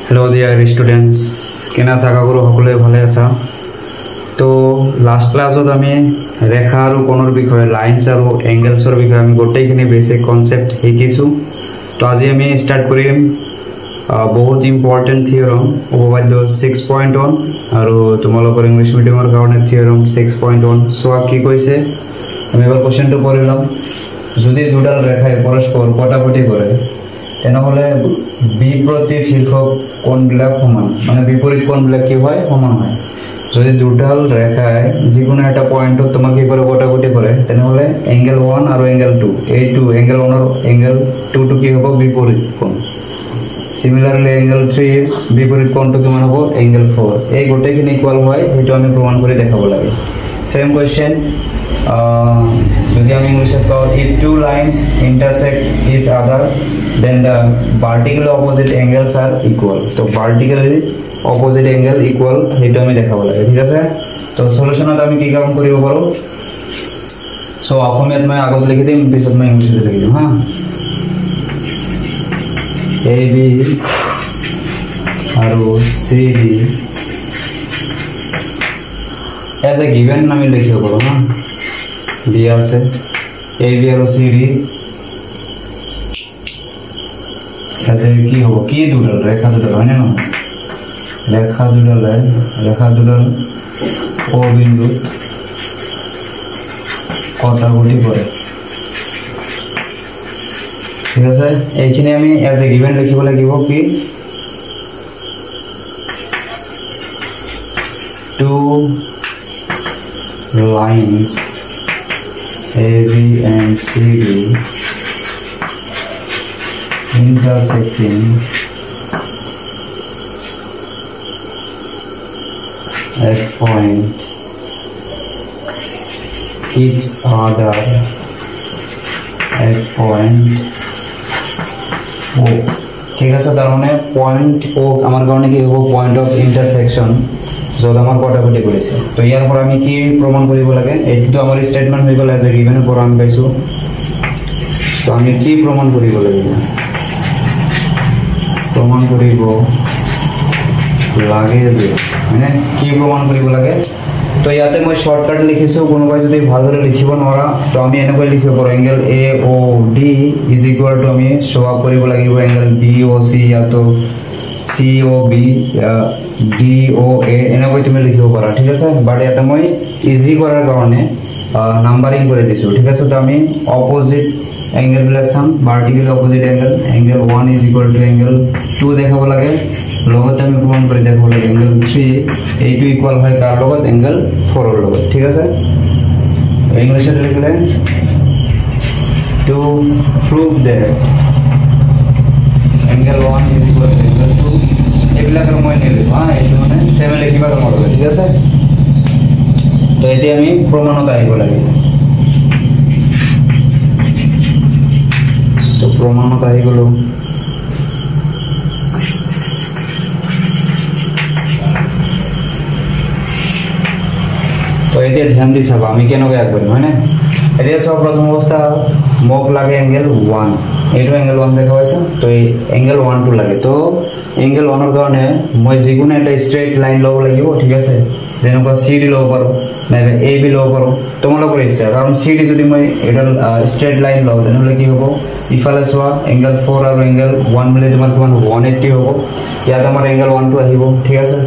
Hello dear students, কেনে আছা কাকৰু সকলোৱে ভালে আছা তো লাষ্ট ক্লাছত আমি ৰেখা আৰু কোণৰ বিষয়ে লাইনস আৰু এংগেলছৰ বিষয়ে আমি গোটেইখিনি বেসিক কনসেপ্ট শিকিছো তো আজি আমি স্টাৰ্ট কৰিম বহুত ইম্পৰ্টেন্ট থিওৰম উপপাদ্য 6.1 আৰু তোমালোকৰ ইংলিশ মিডিয়ামৰ কাৰণে থিওৰম 6.1 সোৱা কি কৈছে আমি এবাৰ কোৱেশ্চনটো পঢ়ি লম যদি দুডাল ৰেখাই পৰস্পৰ কটাকটি কৰে তেনেহলে বিপৰীত শীৰ্ষক কোণবিলাক সমান মানে বিপৰীত কোণবিলাক কি হয় সমান হয় যদি দুডাল ৰেখাই যিকোনো এটা পয়েন্টত তোমাক কি কৰে কটাকটি কৰে তেনেহলে এংগেল 1 আৰু এংগেল 2 এই টু এংগেল 1 আৰু এংগেল 2 টু কি হ'ব বিপৰীত কোণ সিমিলারলি এংগেল 3 বিপরীত কোণটো কিমান হ'ব এংগেল 4 এই গোটেইখিনি ইকুয়াল হয় হেতু আমি প্রমাণ কৰি দেখাব লাগে সেম কোশ্চেন যদি আমি ইংলিশত কও if two lines intersect each other then the vertically opposite angles are equal তো vertically opposite angle equal হেতু আমি দেখাব লাগে ঠিক আছে তো সলিউশনত আমি কি কাম কৰিব পাৰো সো অসমীয়াত মই আগত লিখি দিম পিছত মই ইংলিশত লিখি দিম হা AB আৰু CD as a given আমি লিখিব পাৰো না দিয়া আছে AB আৰু CD তাতে কি হ'ব কি দুডাল ৰেখা দুডাল হয় না ৰেখা দুডাল O বিন্দু কটাকটি কৰে ঠিক আছে এইখিনি আমি as a given লিখিব লাগিব কি two lines AB and CD intersecting at point each other at point O ঠিক আছে তার মানে পয়েন্ট O আমার কারণে কি হবে পয়েন্ট অফ ইন্টারসেকশন যত আমার কটাকটি কৰিছে তো ইয়াৰ পৰা আমি কি প্ৰমাণ কৰিব লাগে এইটো আমাৰ স্টেটমেন্ট হৈ গল এজ এ গিভেন পৰা আমি পাইছো তো আমি কি প্ৰমাণ কৰিব লাগিব প্ৰমাণ কৰিব লাগে যে মানে কি প্ৰমাণ কৰিব লাগে তো ইয়াতে মই শৰ্টকাট লিখিছো কোনোবাই যদি ভালদৰে লিখিব নোৱাৰা তো আমি এনেকৈ লিখিব পাৰো angle AOD is equal to আমি শো আপ কৰিব লাগিব এংগেল BOC या तो COB DOA এনেকৈ তুমি লিখিব পাৰা ঠিক আছে বাট ইয়াতে মই ইজি কৰাৰ কাৰণে নাম্বাৰিং কৰি দিছো ঠিক আছে তো আমি অপোজিট এংগেল বিলাক চাম vertical opposite angle 1 is equal to angle 2 দেখাব লাগে লগতে আমি প্রমাণ কৰি দেখাব লাগে এংগেল 3 এইটো ইকুয়াল হয় কার লগত এংগেল 4 এর লগত ঠিক আছে ইংলিশে লিখলে to prove that angle 1 is equal to angle 2 এগুলাকে মই নিলে হ্যাঁ এই মানে 7 লিখিবা তোমার হবে ঠিক আছে তো এটি আমি প্রমাণত আইব লাগে তো প্রমাণত আই গলো তো এটি ধ্যান দি চাবা আমি কেন কৈ আগবাঢ়িম হয় না এটি সব প্রথম অবস্থা মোক লাগে এংগেল 1 এইটো এংগেল 1 দেখা পাইছা তো এই এংগেল 1 টু লাগে তো এংগেল 1 এর কারণে মই যিকোনো একটা স্ট্রেট লাইন লব লাগিব ঠিক আছে যেনেকুৱা CD লব পাৰো নাইবা AB লব পাৰো তোমালোকৰ ইচ্ছা কাৰণ CD যদি মই এডাল স্ট্রেট লাইন লও তেনেহলে কি হ'ব ইফালে সোয়া এংগেল 4 আৰু এংগেল 1 মিলে তোমাৰ কিমান 180 হ'ব ইয়াত আমাৰ এংগেল 1 টু আহিব ঠিক আছে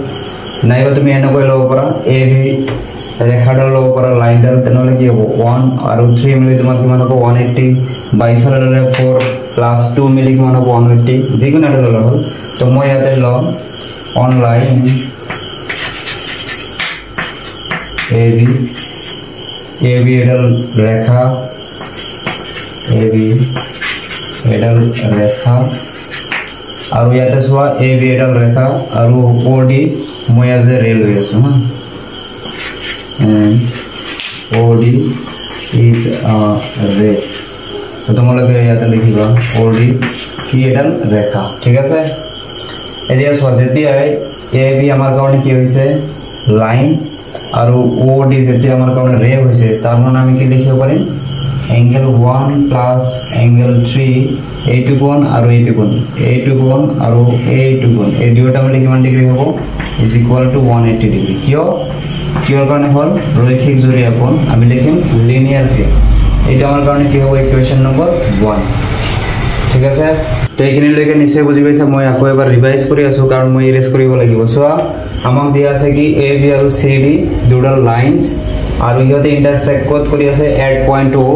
নাইবা তুমি এনেকৈ লব পাৰা AB ৰেখাডাল লব পাৰা লাইনডাল তেনেহলে কি হ'ব 1 আৰু 3 মিলি তোমাৰ কিমান হ'ব 180 বাইফালে 4 প্লাস 2 মিলি কিমান হ'ব 180 যিকোনো এটা ললে হ'ল তো মই ইয়াতে ল অন লাইন AB এডাল ৰেখা AB এডাল ৰেখা আৰু ইয়াতে সোৱা AB এডাল ৰেখা আৰু OD মই আজি ৰেল হৈ আছো হা and OD is a ray তো তোমালোকে ইয়াতে লিখিবা OD কি এডাল ৰেখা ঠিক আছে এতিয়া সোৱা যেতিয়া AB আমাৰ কাৰণে কি হৈছে লাইন আৰু OD যেতিয়া আমাৰ কাৰণে ৰে হৈছে তাৰ মানে আমি কি লিখিব পাৰিম angle 1 plus angle 3 এইটো কোণ আৰু এইটো কোণ আৰু এইটো কোণ এই দুয়োটা মিলি কিমান ডিগ্ৰী হ'ব ইজ ইকুয়াল টু 180 ডিগ্ৰী কিয়ৰ কাৰণে হ'ল ৰৈখিক জৰীয়া কোণ আমি লিখিম লিনিয়াৰ ফিয়াৰ এইটো আমাৰ কাৰণে কি হ'ব ইকুৱেশ্যন নম্বৰ 1 ঠিক আছে তো এইখিনিলৈকে নিশ্চয় বুজি পাইছা মই আকৌ এবাৰ ৰিভাইজ কৰি আছো কাৰণ মই ইৰেজ কৰিব লাগিব চোৱা আমাক দিয়া আছে কি এ বি আৰু সি ডি দুডাল লাইনস আৰু ইহঁতে ইন্টাৰসেক্ট ক'ত কৰি আছে এট পয়েন্ট ও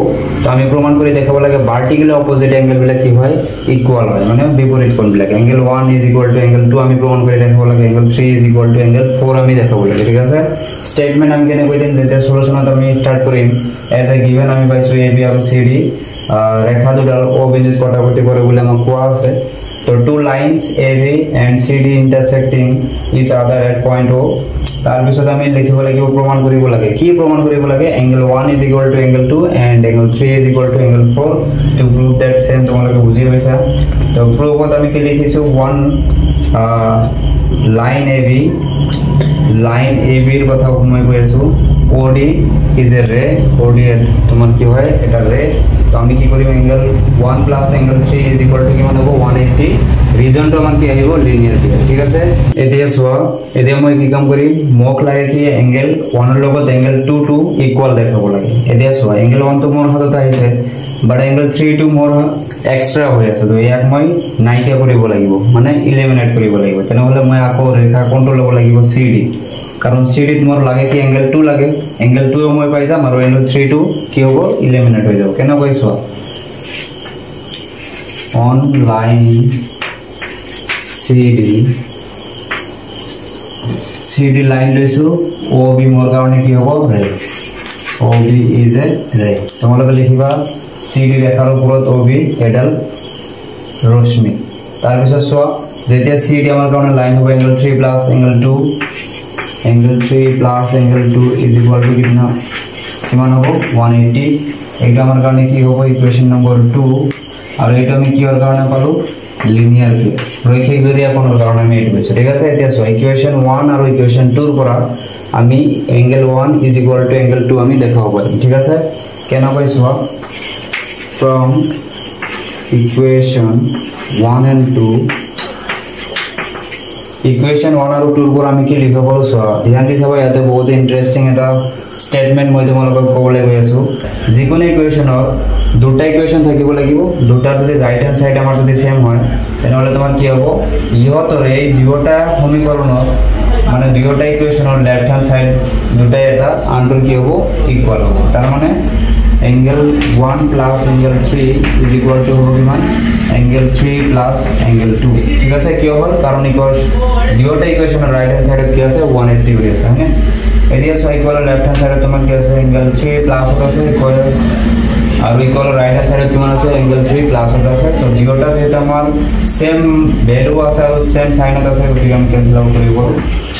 তো আমি প্ৰমাণ কৰি দেখাব লাগে ভাৰ্টিকেল অপোজিট এংগল বিলাক কি হয় ইকুয়াল হয় মানে বিপৰীত কোণ বিলাক angle 1 is equal to angle 2 আমি প্ৰমাণ কৰি দেখাব লাগে angle 3 is equal to angle 4 আমি দেখাব লাগে ঠিক আছে স্টেটমেন্ট আমি কেনে কৈ দিম যেতিয়া সলিউশনত আমি স্টার্ট কৰিম এজ এ গিভেন আমি পাইছো এ বি আৰু সি ডি ৰেখা দুডাল ও বিন্দুত কটাকটি কৰে বুলি আমাক কোৱা আছে তো two lines AB and CD intersecting each other at point O তার পিছত আমি লিখিব লাগিব প্রমাণ কৰিব লাগে কি প্ৰমাণ কৰিব লাগে angle 1 is equal to angle 2 and angle 3 is equal to angle 4 to prove that same তোমালোকে বুজি পাইছা তো প্রুফত আমি কি লিখিছো one line AB এর কথা মই কৈ আছো OD is a ray OD তোমার কি হয় এটা রে তো আমি কি করিম angle 1 plus angle 3 is equal to কিমান হ'ব 180 রিজন তো আমার কি আহিব লিনিয়ার ফিগার ঠিক আছে এতিয়া সোয়া এতিয়া মই কি কাম করি মোক লাগে কি angle 1 এর লগত angle 2 টু ইকুয়াল দেখাব লাগে এতিয়া সোয়া angle 1 তো মোর হাতত আহিছে বাট angle 3 টু মোর এক্সট্রা হৈ আছে তো ইয়াক মই নাইকা কৰিব লাগিব মানে এলিমিনেট কৰিব লাগিব তেনেহলে মই আকৌ ৰেখা কন্ট্রোল ল'ব লাগিব CD কারণ CD তোমার লাগে কি angle 2 লাগে angle 2 মই পাই যাম আৰু angle 3 টু কি হ'ব এলিমিনেট হৈ যাব কেন কইছো on line CD line লৈছো OB মোর কারণে কি হ'ব রে OB is a ray তোমালোকে লিখিবা CD ৰেখাৰ ওপৰত OB এডাল ৰশ্মি তাৰ পিছত সোৱা যেতিয়া CD আমাৰ কারণে লাইন হ'ব angle 3 plus angle 2 angle 3 plus angle 2 is equal to कितना किमान हो 180 এটা আমার কারণে কি হবে ইকুয়েশন নম্বর 2 আর এটা আমি কি এর কারণে পালো লিনিয়ার ফিগার রৈখিক জরিয়া কোণের কারণে আমি এটা পেয়েছি ঠিক আছে এটা সো ইকুয়েশন 1 আর ইকুয়েশন 2 এর পরা আমি angle 1 is equal to angle 2 আমি দেখাবো পারি ঠিক আছে কেন কইছো from equation 1 and 2 ইকুয়েশন 1 আৰু 2 ৰ আমি কি লিখিব পাৰো সো ধ্যান দি চাবা ইয়াতে বহুত ইন্টাৰেস্টিং এটা স্টেটমেন্ট মই তোমালোকক ক'বলৈ গৈ আছো যিকোনো ইকুয়েশনৰ দুটা ইকুয়েশন থাকিব লাগিব দুটা যদি ৰাইট হ্যান্ড সাইড আমাৰ যদি সেম হয় তেনেহলে তোমাৰ কি হ'ব ইহতৰ এই দুটা সমীকৰণৰ মানে দুটা ইকুয়েশনৰ লেফট হ্যান্ড সাইড দুটাই এটা আনটোৰ কি হ'ব ইকুয়াল হ'ব তাৰ মানে angle 1 plus angle 3 is equal to কিমান angle 3 plus angle 2 ঠিক আছে কি হ'ল কাৰণ দুটা ইকুয়েশনৰ ৰাইট হ্যান্ড সাইডত কি আছে 180 হৈ আছে হয়নে area so equal left hand সাইডত তোমাৰ কি আছে angle 3 plus আছে কয় আৰু ইকুয়াল রাইট হ্যান্ড সাইডত কিমান আছে angle 3 plus আছে তো দুটা যেটা আমাৰ সেম ভ্যালু আছে আৰু সেম সাইনত আছে গতিকে আমি ক্যান্সেল আউট কৰিব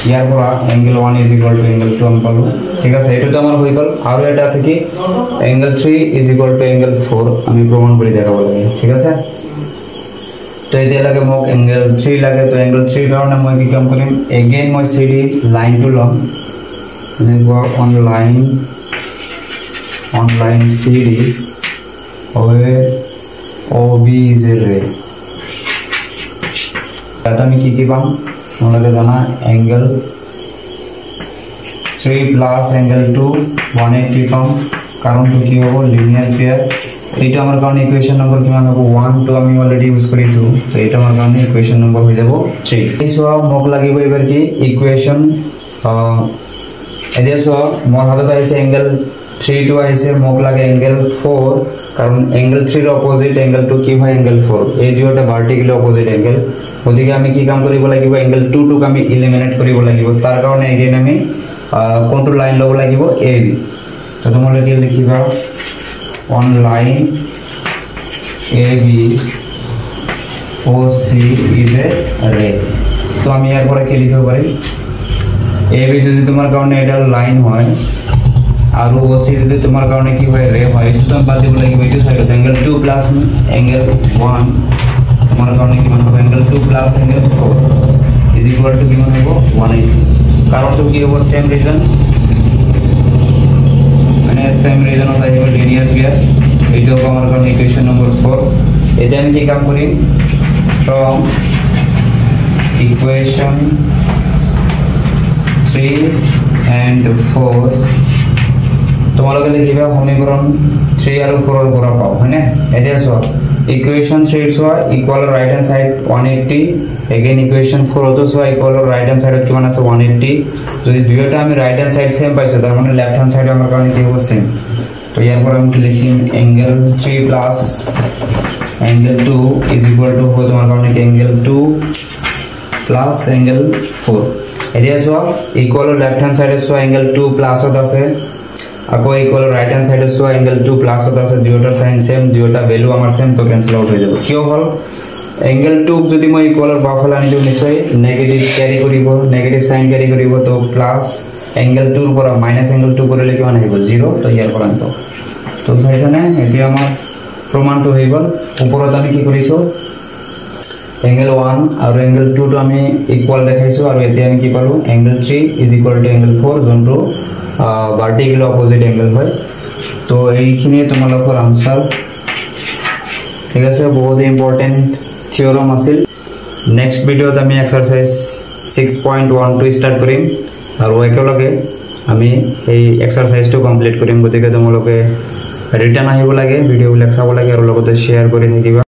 ইয়াৰ পৰা angle 1 is equal to angle 2 আমি পালো ঠিক আছে এটো তো আমাৰ হৈ গল আৰু এটা আছে কি angle 3 is equal to angle 4 আমি প্রমাণ কৰি দেখাব লাগে ঠিক আছে তো এতিয়া লাগে মোক angle 3 লাগে তো angle 3 কাৰণে মই কি কাম কৰিম again মই CD লাইন টু লম এনেকুৱা on line CD where OB is a ray এটা আমি কি কি পাম তোমালোকে জানা angle 3 plus angle 2 180 পাম কারণ তো কি হ'ব লিনিয়ার পেয়ার এইটা আমার কারণে ইকুয়েশন নম্বর কিমান হ'ব 1 2 আমি অলরেডি ইউজ কৰিছো তো এইটা আমাৰ কাৰণে ইকুয়েশন নম্বৰ হৈ যাব 3 এই সব মোক লাগিব এবাৰ কি ইকুয়েশন এদিয়া সব মোৰ হাতত আছে angle 3 টু আছে মোক লাগে angle 4 কারণ angle 3 এর অপোজিট angle 2 কি হয় angle 4 এই দুটা ভার্টিক্যালি অপোজিট angle ওদিকে আমি কি কাম কৰিব লাগিব angle 2 টু আমি এলিমিনেট কৰিব লাগিব তাৰ কাৰণে এগেইন আমি কোনটো লাইন লব লাগিব AB তো তোমালোকে লিখিবা on line AB OC is a ray তো আমি ইয়াৰ পৰা কি লিখিব পাৰি AB যদি তোমাৰ কাৰণে এটা লাইন হয় আৰু OC যদি তোমাৰ কাৰণে কি হয় রে হয় তো তুমি বাদ দিব লাগিব এইটো সাইডত angle 2 plus angle 1 তোমার কারণে কিমান হবে angle 2 plus angle 4 is equal to কিমান হ'ব 180 কারণ তো কি হ'ব সেম রিজন মানে সেম রিজন অফ আহিব লিনিয়ার পেয়ার এইটো আমাৰ কাৰণে ইকুয়েশন নম্বৰ 4 এতিয়া আমি কি কাম কৰিম from equation 3 and 4 তোমালোকে লিখিবা সমীকৰণ 3 আৰু 4 ৰ পৰা পাও হয়নে এতিয়া চোৱা equation 3 চোৱা equal right hand side 180 again equation 4 তো চোৱা equal right hand side কিমান আছে 180 যদি দুইটা আমি right hand side সেম পাইছো তাৰ মানে left hand side আমাৰ কাৰণে কি হ'ব সেম তো ইয়াৰ পৰা আমি লিখিম angle 3 plus angle 2 is equal to हो তোমার কারণে angle 2 plus angle 4 area so equal left hand সাইডে সো angle 2 প্লাস হত আছে আকো ইকুয়াল রাইট হ্যান্ড সাইডে সো angle 2 প্লাস হত আছে দুইটার সাইন সেম দুইটা ভ্যালু আমার সেম তো ক্যান্সেল আউট হয়ে যাবে কিয় হল angle 2 যদি মই ইকুয়াল বাফল আনি দিও নিশ্চয় নেগেটিভ ক্যারি করিব নেগেটিভ সাইন ক্যারি করিব তো প্লাস angle 2 এর পর মাইনাস angle 2 করলে কি মানে হইব 0 তো ইয়ার পর্যন্ত তো সাইছানে এটি আমার প্রমাণটো হৈ গল উপৰত আমি কি কৰিছো angle 1 আৰু angle 2 টো আমি ইকুয়াল দেখাইছো আৰু এতিয়া আমি কি পালো angle 3 is equal to angle 4 যোনটো ভাৰ্টিকেল অপোজিট angle হয় তো এইখিনি তোমালোকৰ আনসাৰ ঠিক আছে বহুত ইম্পৰ্টেন্ট থিওৰাম আছিল নেক্সট ভিডিওত আমি এক্সাৰসাইজ 6.1 টো স্টাৰ্ট কৰিম আৰু একেলগে আমি এই এক্সাৰসাইজটো কমপ্লিট কৰিম গতিকে তোমালোকে ৰিটাৰ্ন আহিব লাগে ভিডিও বিলাক চাব লাগে আৰু লগতে শেয়াৰ কৰি থাকিবা